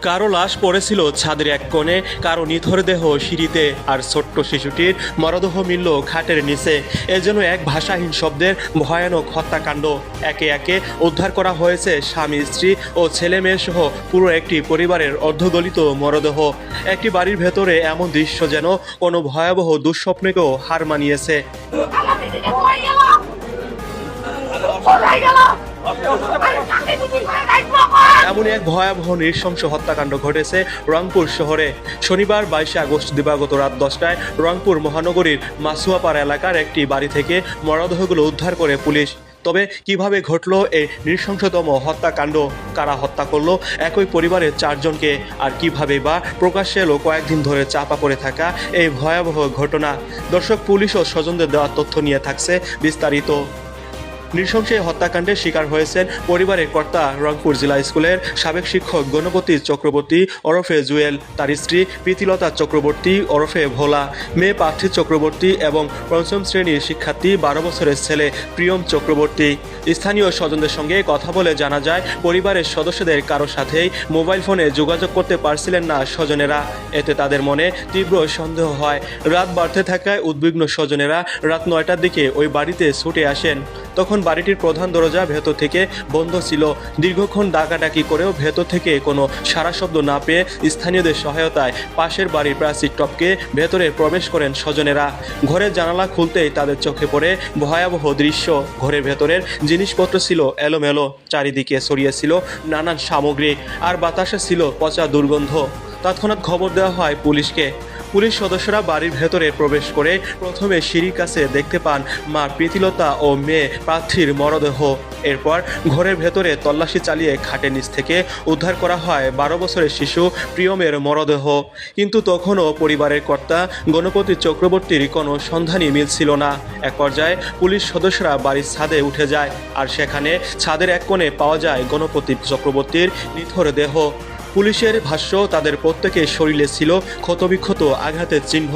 কারো লাশ পড়েছিল ছাদের এক কোণে, কারো নিথর দেহ সিঁড়িতে, আর ছোট্ট শিশুটির মরদেহ মিলল খাটের নিচে। এ যেন এক ভাষাহীন শব্দের ভয়ানক হত্যাকাণ্ড। একে একে উদ্ধার করা হয়েছে স্বামী, স্ত্রী ও ছেলে মেয়ে সহ পুরো একটি পরিবারের অর্ধগলিত মরদেহ। একটি বাড়ির ভেতরে এমন দৃশ্য যেন কোনো ভয়াবহ দুঃস্বপ্নকেও হার মানিয়েছে। এমন এক ভয়াবহ নৃশংস হত্যাকাণ্ড ঘটেছে রংপুর শহরে। শনিবার 22 আগস্ট দিবাগত রাত 10টায় রংপুর মহানগরীর মাসুয়াপাড়া এলাকার একটি বাড়ি থেকে মরদেহগুলো উদ্ধার করে পুলিশ। তবে কিভাবে ঘটলো এই নৃশংসতম হত্যাকাণ্ড, কারা হত্যা করলো একই পরিবারের 4 জনকে, আর কিভাবে বা প্রকাশ্যে এলো কয়েকদিন ধরে চাপা পড়ে থাকা এই ভয়াবহ ঘটনা। দর্শক, পুলিশ ও স্বজনদের দেওয়া তথ্য নিয়ে থাকছে বিস্তারিত। নৃশংস হত্যাকাণ্ডের শিকার হয়েছেন পরিবারের কর্তা রংপুর জেলা স্কুলের সাবেক শিক্ষক গণপতি চক্রবর্তী ওরফে জুয়েল, তার স্ত্রী প্রীতিলতা চক্রবর্তী ওরফে ভোলা, মেয়ে পার্থী চক্রবর্তী এবং 5ম শ্রেণীর শিক্ষার্থী 12 বছরের ছেলে প্রিয়ম চক্রবর্তী। স্থানীয় স্বজনদের সঙ্গে কথা বলে জানা যায়, পরিবারের সদস্যদের কারো সাথেই মোবাইল ফোনে যোগাযোগ করতে পারছিলেন না স্বজনেরা। এতে তাদের মনে তীব্র সন্দেহ হয়। রাত বাড়তে থাকায় উদ্বিগ্ন স্বজনেরা রাত 9টার দিকে ওই বাড়িতে ছুটে আসেন। তখন বাড়িটির প্রধান দরজা ভেতর থেকে বন্ধ ছিল। দীর্ঘক্ষণ ডাকাডাকি করেও ভেতর থেকে কোনো সাড়া শব্দ না পেয়ে স্থানীয়দের সহায়তায় পাশের বাড়ির প্রাচীর টপকে ভেতরে প্রবেশ করেন স্বজনেরা। ঘরের জানালা খুলতেই তাদের চোখে পড়ে ভয়াবহ দৃশ্য। ঘরের ভেতরের জিনিসপত্র ছিল এলোমেলো, চারিদিকে ছড়িয়েছিল নানান সামগ্রী, আর বাতাসে ছিল পচা দুর্গন্ধ। তৎক্ষণাৎ খবর দেওয়া হয় পুলিশকে। পুলিশ সদস্যরা বাড়ির ভেতরে প্রবেশ করে প্রথমে সিঁড়ির কাছে দেখতে পান মা প্রীতিলতা ও মেয়ে প্রার্থীর মরদেহ। এরপর ঘরের ভেতরে তল্লাশি চালিয়ে খাটের নিচ থেকে উদ্ধার করা হয় 12 বছরের শিশু প্রিয়মের মরদেহ। কিন্তু তখনও পরিবারের কর্তা গণপতি চক্রবর্তীর কোনো সন্ধানই মিলছিল না। এক পর্যায়ে পুলিশ সদস্যরা বাড়ির ছাদে উঠে যায়, আর সেখানে ছাদের এক কোণে পাওয়া যায় গণপতি চক্রবর্তীর নিথর দেহ। পুলিশের ভাষ্য, তাদের প্রত্যেকের শরীরে ছিল ক্ষতবিক্ষত আঘাতের চিহ্ন।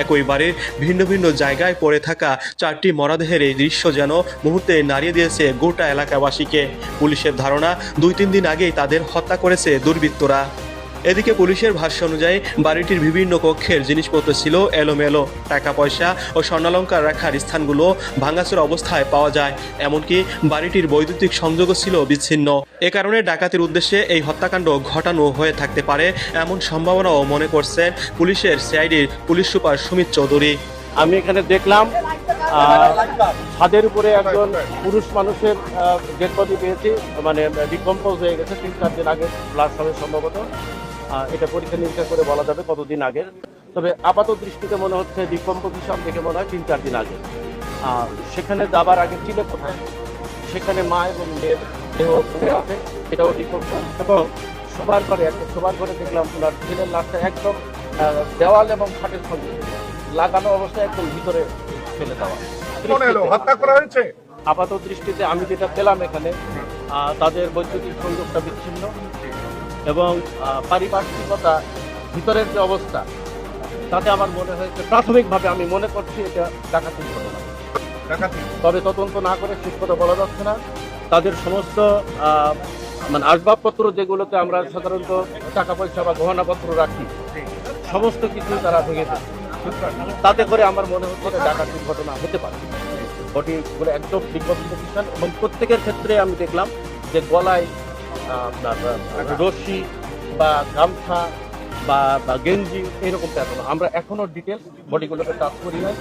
একই বাড়ির ভিন্ন ভিন্ন জায়গায় পড়ে থাকা 4টি মরদেহের এই দৃশ্য যেন মুহূর্তে নাড়িয়ে দিয়েছে গোটা এলাকাবাসীকে। পুলিশের ধারণা, 2-3 দিন আগেই তাদের হত্যা করেছে দুর্বৃত্তরা। এদিকে পুলিশের ভাষ্য অনুযায়ী বাড়িটির বিভিন্ন কক্ষের জিনিসপত্র ছিল এলোমেলো। টাকা পয়সা ও স্বর্ণালঙ্কার রাখার স্থানগুলো ভাঙাচোরা অবস্থায় পাওয়া যায়। এমনকি বাড়িটির বৈদ্যুতিক সংযোগও ছিল বিচ্ছিন্ন। এ কারণে ডাকাতির উদ্দেশ্যে এই হত্যাকাণ্ড ঘটানো হয়ে থাকতে পারে এমন সম্ভাবনাও মনে করছেন পুলিশের সিআইডির পুলিশ সুপার সুমিত চৌধুরী। আমি এখানে দেখলাম ছাদের উপরে একজন পুরুষ মানুষের ডেড বডি পেয়েছি, মানে ডিকম্পোজ হয়ে গেছে 3-4 দিন আগে ব্লাস্ট হবে সম্ভবত। এটা পরীক্ষা নিরীক্ষা করে বলা যাবে কতদিন আগের। তবে আপাত দৃষ্টিতে মনে হচ্ছে ডিকম্পোজিশন দেখে মনে হয় 3-4 দিন আগে। সেখানে যাবার আগে ছিল কোথায়, সেখানে মা এবং মেয়ের দেহ আছে, এটাও ডিকম্পোজ। এবং শোবার ঘরে দেখলাম ওনার ছেলের লাশটা একদম দেওয়াল এবং খাটের সঙ্গে লাগানো অবস্থায় একদম ভিতরে ফেলে দেওয়া। হত্যা করা হয়েছে আপাত দৃষ্টিতে আমি যেটা পেলাম এখানে, তাদের বৈদ্যুতিক সংযোগটা বিচ্ছিন্ন এবং পারিপার্শ্বিকতা ভিতরের যে অবস্থা, তাতে আমার মনে হয়েছে প্রাথমিকভাবে আমি মনে করছি এটা ডাকাতির ঘটনা। তবে তদন্ত না করে ঠিক কথা বলা যাচ্ছে না। তাদের সমস্ত মানে আসবাবপত্র যেগুলোতে আমরা সাধারণত টাকা পয়সা বা গহনাপত্র রাখি, সমস্ত কিছু তারা ভেঙেছে। তাতে করে আমার মনে হচ্ছে এটা ডাকাতির ঘটনা হতে পারে। বডিগুলো একদম ডিকম্পোজিশন এবং প্রত্যেকের ক্ষেত্রে আমি দেখলাম যে গলায় রশি বা গামছা বা গেঞ্জি এরকম প্যাটার্ন। আমরা এখনো ডিটেলস বডিগুলোকে টাচ করি না,